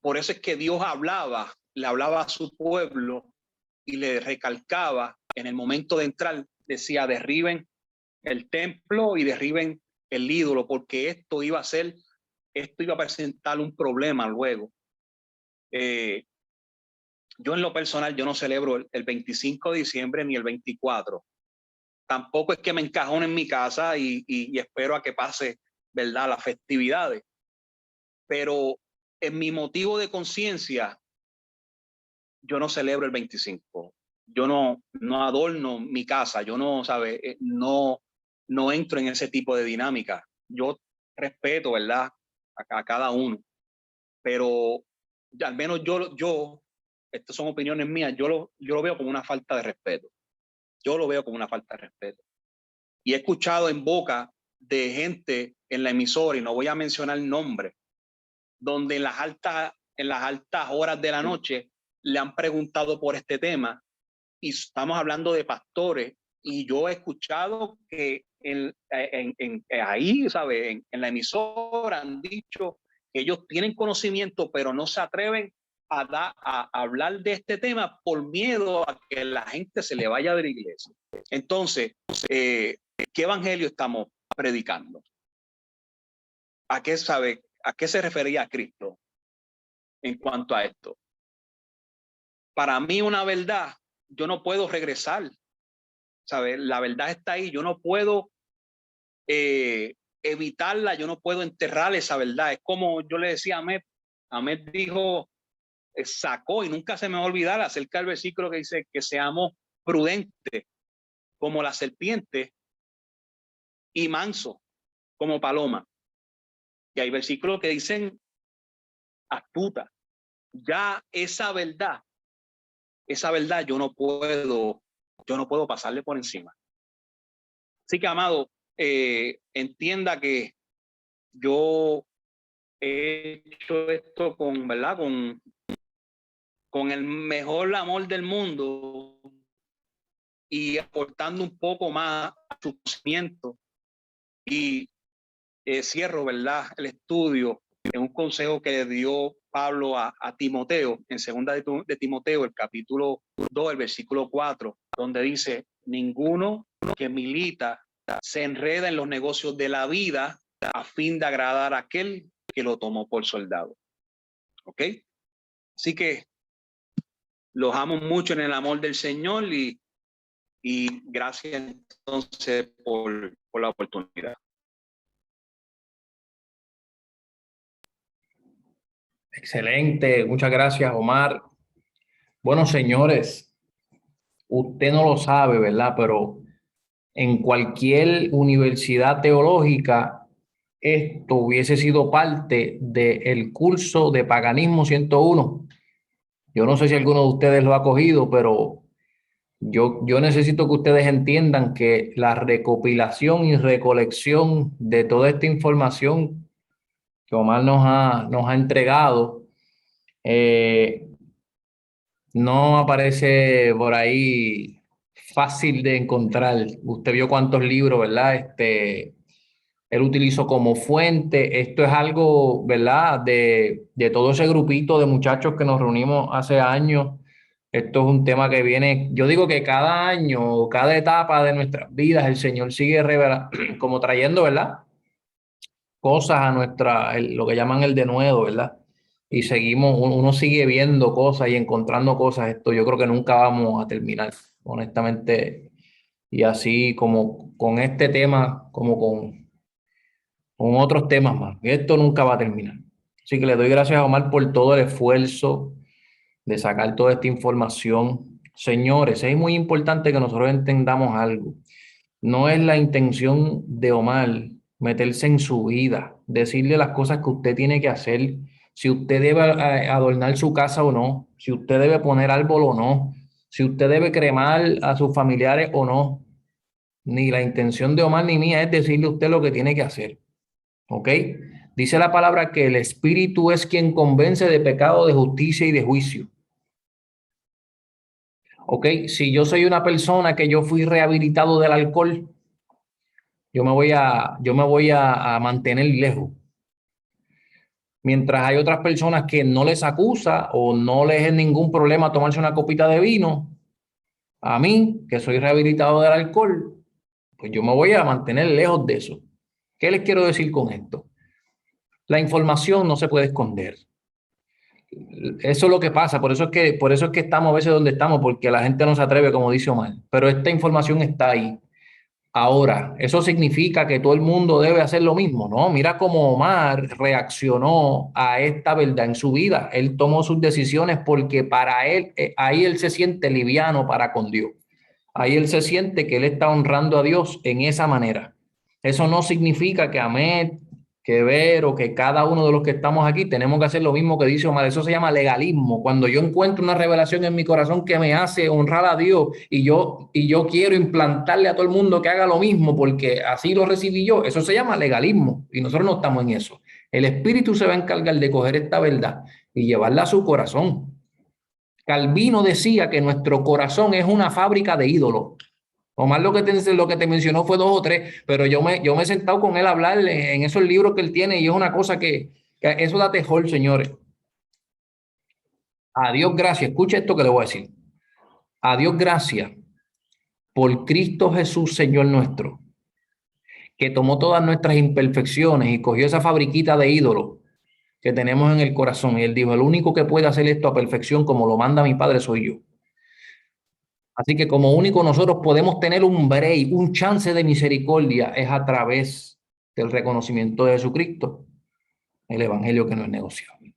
por eso es que Dios le hablaba a su pueblo y le recalcaba en el momento de entrar, decía, derriben el templo y derriben el ídolo, porque esto iba a presentar un problema luego. Yo en lo personal, yo no celebro el 25 de diciembre ni el 24. Tampoco es que me encajone en mi casa y espero a que pase, ¿verdad?, las festividades. Pero en mi motivo de conciencia, yo no celebro el 25. Yo no adorno mi casa. Yo no, ¿sabe? No entro en ese tipo de dinámica. Yo respeto, ¿verdad?, a cada uno. Pero al menos yo, estas son opiniones mías, yo lo veo como una falta de respeto. Yo lo veo como una falta de respeto. Y he escuchado en boca de gente en la emisora, y no voy a mencionar el nombre, donde en las altas horas de la noche le han preguntado por este tema, y estamos hablando de pastores, y yo he escuchado que ahí, ¿sabe? En la emisora han dicho que ellos tienen conocimiento, pero no se atreven a hablar de este tema por miedo a que la gente se le vaya de la iglesia. Entonces, ¿qué evangelio estamos predicando? ¿A qué se refería Cristo en cuanto a esto? Para mí una verdad, yo no puedo regresar, ¿sabes? La verdad está ahí, yo no puedo evitarla, yo no puedo enterrar esa verdad. Es como yo le decía a Ahmed dijo, sacó, y nunca se me va a olvidar acerca del versículo que dice que seamos prudentes como la serpiente y manso como paloma. Y hay versículos que dicen astuta. Ya esa verdad yo no puedo pasarle por encima. Así que, amado, entienda que yo he hecho esto con, ¿verdad?, con el mejor amor del mundo y aportando un poco más a su conocimiento. Y cierro, ¿verdad?, el estudio en un consejo que le dio Pablo a Timoteo, en segunda de Timoteo, el capítulo 2, el versículo 4, donde dice, ninguno que milita se enreda en los negocios de la vida a fin de agradar a aquel que lo tomó por soldado. ¿Ok? Así que los amo mucho en el amor del Señor y gracias entonces por la oportunidad. Excelente, muchas gracias, Omar. Bueno, señores, usted no lo sabe, ¿verdad? Pero en cualquier universidad teológica, esto hubiese sido parte del curso de Paganismo 101. Yo no sé si alguno de ustedes lo ha cogido, pero yo necesito que ustedes entiendan que la recopilación y recolección de toda esta información que Omar nos ha entregado, no aparece por ahí fácil de encontrar. Usted vio cuántos libros, ¿verdad? Él utilizó como fuente. Esto es algo, ¿verdad?, de todo ese grupito de muchachos que nos reunimos hace años. Esto es un tema que viene, yo digo que cada año, cada etapa de nuestras vidas, el Señor sigue revelando, como trayendo, ¿verdad?, cosas a lo que llaman el denuedo, ¿verdad? Y seguimos, uno sigue viendo cosas y encontrando cosas. Esto yo creo que nunca vamos a terminar, honestamente. Y así como con este tema, como con otros temas más. Esto nunca va a terminar. Así que le doy gracias a Omar por todo el esfuerzo de sacar toda esta información. Señores, es muy importante que nosotros entendamos algo. No es la intención de Omar meterse en su vida, decirle las cosas que usted tiene que hacer, si usted debe adornar su casa o no, si usted debe poner árbol o no, si usted debe cremar a sus familiares o no. Ni la intención de Omar ni mía es decirle a usted lo que tiene que hacer. ¿Ok? Dice la palabra que el Espíritu es quien convence de pecado, de justicia y de juicio. ¿Ok? Si yo soy una persona que yo fui rehabilitado del alcohol, yo me voy a mantener lejos. Mientras hay otras personas que no les acusa o no les es ningún problema tomarse una copita de vino, a mí, que soy rehabilitado del alcohol, pues yo me voy a mantener lejos de eso. ¿Qué les quiero decir con esto? La información no se puede esconder. Eso es lo que pasa, por eso es que estamos a veces donde estamos, porque la gente no se atreve, como dice Omar, pero esta información está ahí. Ahora, ¿eso significa que todo el mundo debe hacer lo mismo? No, mira cómo Omar reaccionó a esta verdad en su vida. Él tomó sus decisiones porque para él, ahí él se siente liviano para con Dios. Ahí él se siente que él está honrando a Dios en esa manera. Eso no significa que Ahmed, que Vero, que cada uno de los que estamos aquí tenemos que hacer lo mismo que dice Omar. Eso se llama legalismo. Cuando yo encuentro una revelación en mi corazón que me hace honrar a Dios y yo quiero implantarle a todo el mundo que haga lo mismo porque así lo recibí yo, eso se llama legalismo y nosotros no estamos en eso. El Espíritu se va a encargar de coger esta verdad y llevarla a su corazón. Calvino decía que nuestro corazón es una fábrica de ídolos. Omar lo que te mencionó fue 2 o 3, pero yo me he sentado con él a hablar en esos libros que él tiene y es una cosa que eso da tejor, señores. A Dios gracias. Escucha esto que le voy a decir. A Dios gracias por Cristo Jesús, Señor nuestro, que tomó todas nuestras imperfecciones y cogió esa fabriquita de ídolos que tenemos en el corazón. Y él dijo, el único que puede hacer esto a perfección como lo manda mi Padre soy yo. Así que como único nosotros podemos tener un break, un chance de misericordia, es a través del reconocimiento de Jesucristo, el evangelio que no es negociable.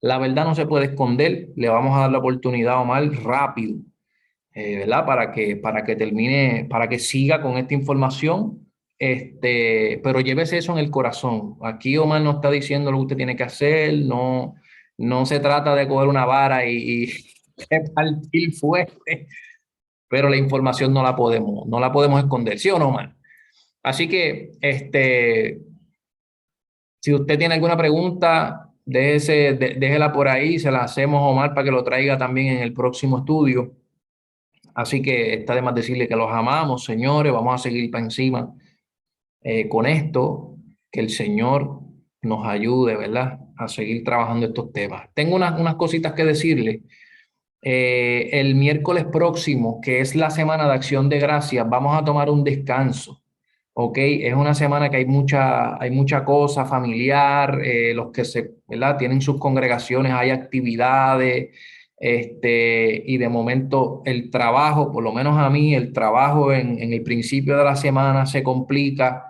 La verdad no se puede esconder, le vamos a dar la oportunidad a Omar rápido, ¿verdad? Para que termine, para que siga con esta información, pero llévese eso en el corazón. Aquí Omar no está diciendo lo que usted tiene que hacer, no se trata de coger una vara y partir fuerte, pero la información no la podemos esconder, ¿sí o no, Omar? Así que, si usted tiene alguna pregunta, déjela por ahí, se la hacemos a Omar para que lo traiga también en el próximo estudio. Así que está de más decirle que los amamos, señores, vamos a seguir para encima con esto, que el Señor nos ayude, ¿verdad? A seguir trabajando estos temas. Tengo unas cositas que decirle. El miércoles próximo, que es la semana de Acción de Gracias, vamos a tomar un descanso. Ok, es una semana que hay mucha cosa familiar, los que ¿verdad? Tienen sus congregaciones, hay actividades, y de momento el trabajo, por lo menos a mí, el trabajo en el principio de la semana se complica.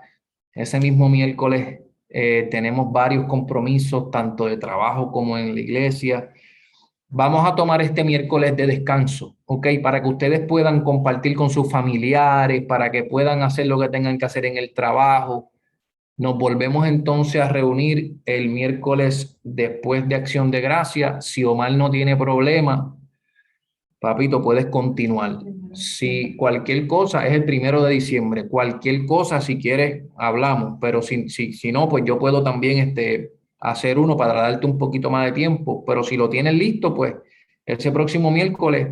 Ese mismo miércoles tenemos varios compromisos, tanto de trabajo como en la iglesia. Vamos a tomar este miércoles de descanso, ¿ok? Para que ustedes puedan compartir con sus familiares, para que puedan hacer lo que tengan que hacer en el trabajo. Nos volvemos entonces a reunir el miércoles después de Acción de Gracias. Si Omar no tiene problema, papito, puedes continuar. Si cualquier cosa, es el 1 de diciembre. Cualquier cosa, si quieres, hablamos. Pero si no, pues yo puedo también hacer uno para darte un poquito más de tiempo. Pero si lo tienes listo, pues ese próximo miércoles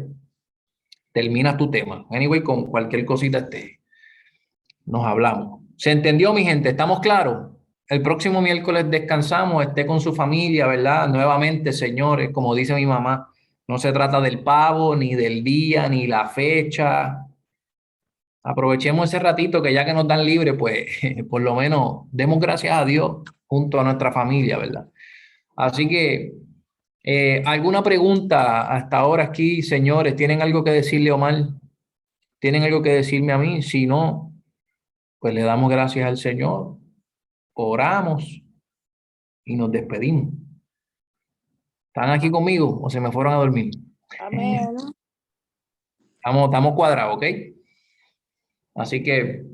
terminas tu tema. Anyway, con cualquier cosita nos hablamos. ¿Se entendió, mi gente? ¿Estamos claros? El próximo miércoles descansamos, esté con su familia, ¿verdad? Nuevamente, señores, como dice mi mamá, no se trata del pavo, ni del día, ni la fecha. Aprovechemos ese ratito que ya que nos dan libre, pues por lo menos demos gracias a Dios junto a nuestra familia, ¿verdad? Así que, ¿alguna pregunta hasta ahora aquí, señores? ¿Tienen algo que decirle, Omar? ¿Tienen algo que decirme a mí? Si no, pues le damos gracias al Señor, oramos y nos despedimos. ¿Están aquí conmigo o se me fueron a dormir? Amén. Estamos cuadrados, ¿ok? Así que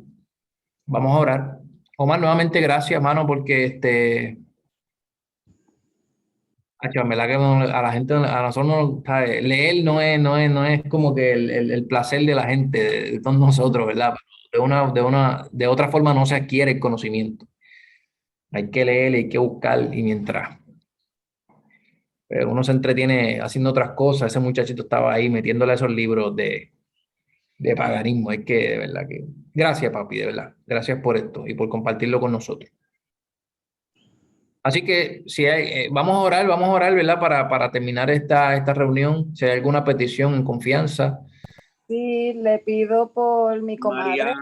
vamos a orar. Omar, nuevamente gracias, mano, porque Acho, en verdad que a la gente, a nosotros no, ¿sabe? Leer no es como que el placer de la gente, de todos nosotros, ¿verdad? Pero de otra forma no se adquiere el conocimiento. Hay que leer, hay que buscar, y mientras uno se entretiene haciendo otras cosas, ese muchachito estaba ahí metiéndole esos libros de paganismo. Es que, de verdad que, gracias, papi, de verdad. Gracias por esto y por compartirlo con nosotros. Así que si hay, vamos a orar, ¿verdad? Para terminar esta reunión. Si hay alguna petición en confianza. Sí, le pido por mi comadre. María,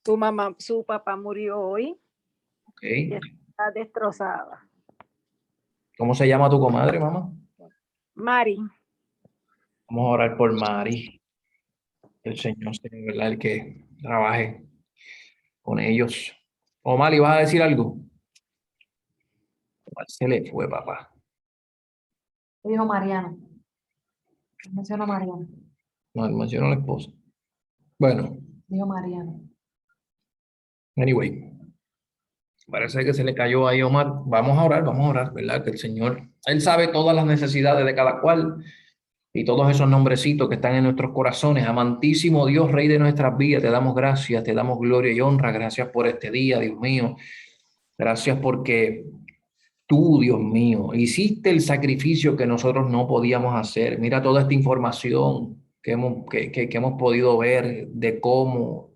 Su mamá, su papá murió hoy. Ok. Y está destrozada. ¿Cómo se llama tu comadre, mamá? Mari, Vamos a orar por Mari. El Señor sea, ¿verdad? El que trabaje con ellos. Omar, ¿vas a decir algo? Omar se le fue, papá. Dijo Mariano. Menciona Mariano. No, mencionó la esposa. Bueno, Dijo Mariano. anyway. Parece que se le cayó ahí, Omar. Vamos a orar, ¿verdad? Que el Señor, Él sabe todas las necesidades de cada cual y todos esos nombrecitos que están en nuestros corazones. Amantísimo Dios, Rey de nuestras vidas, te damos gracias, te damos gloria y honra. Gracias por este día, Dios mío. Gracias porque tú, Dios mío, hiciste el sacrificio que nosotros no podíamos hacer. Mira toda esta información que hemos podido ver de cómo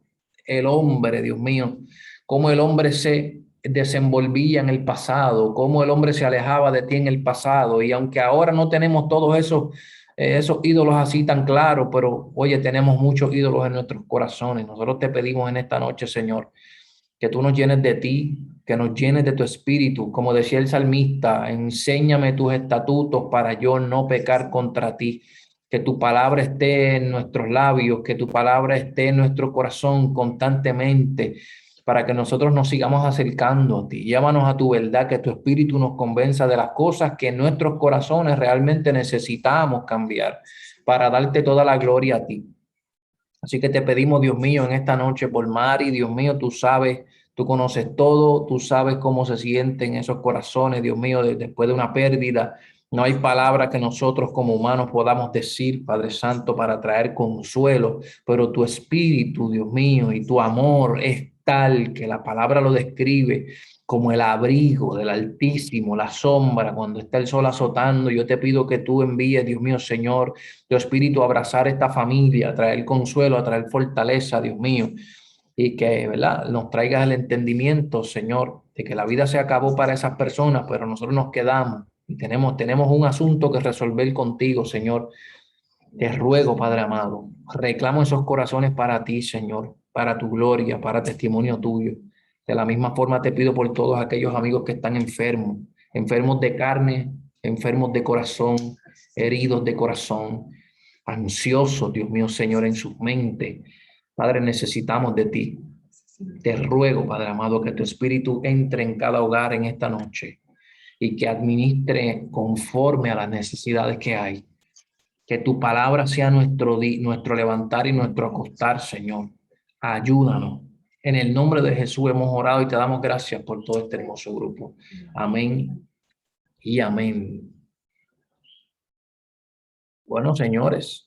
el hombre, Dios mío, cómo el hombre se desenvolvía en el pasado, cómo el hombre se alejaba de ti en el pasado. Y aunque ahora no tenemos todos esos ídolos así tan claros, pero oye, tenemos muchos ídolos en nuestros corazones. Nosotros te pedimos en esta noche, Señor, que tú nos llenes de ti, que nos llenes de tu espíritu. Como decía el salmista, enséñame tus estatutos para yo no pecar contra ti. Que tu palabra esté en nuestros labios, que tu palabra esté en nuestro corazón constantemente, para que nosotros nos sigamos acercando a ti. Llámanos a tu verdad, que tu espíritu nos convenza de las cosas que en nuestros corazones realmente necesitamos cambiar, para darte toda la gloria a ti. Así que te pedimos, Dios mío, en esta noche por Mari, Dios mío, tú sabes, tú conoces todo, tú sabes cómo se sienten esos corazones, Dios mío, después de una pérdida. No hay palabra que nosotros como humanos podamos decir, Padre Santo, para traer consuelo, pero tu espíritu, Dios mío, y tu amor es tal que la palabra lo describe como el abrigo del Altísimo, la sombra, cuando está el sol azotando. Yo te pido que tú envíes, Dios mío, Señor, tu espíritu a abrazar esta familia, a traer consuelo, a traer fortaleza, Dios mío, y que, ¿verdad?, nos traigas el entendimiento, Señor, de que la vida se acabó para esas personas, pero nosotros nos quedamos y tenemos un asunto que resolver contigo, Señor. Te ruego, Padre amado, reclamo esos corazones para ti, Señor, para tu gloria, para testimonio tuyo. De la misma forma te pido por todos aquellos amigos que están enfermos, enfermos de carne, enfermos de corazón, heridos de corazón, ansiosos, Dios mío, Señor, en sus mentes. Padre, necesitamos de ti. Te ruego, Padre amado, que tu espíritu entre en cada hogar en esta noche y que administre conforme a las necesidades que hay. Que tu palabra sea nuestro levantar y nuestro acostar, Señor. Ayúdanos. En el nombre de Jesús hemos orado y te damos gracias por todo este hermoso grupo. Amén y amén. Bueno, señores,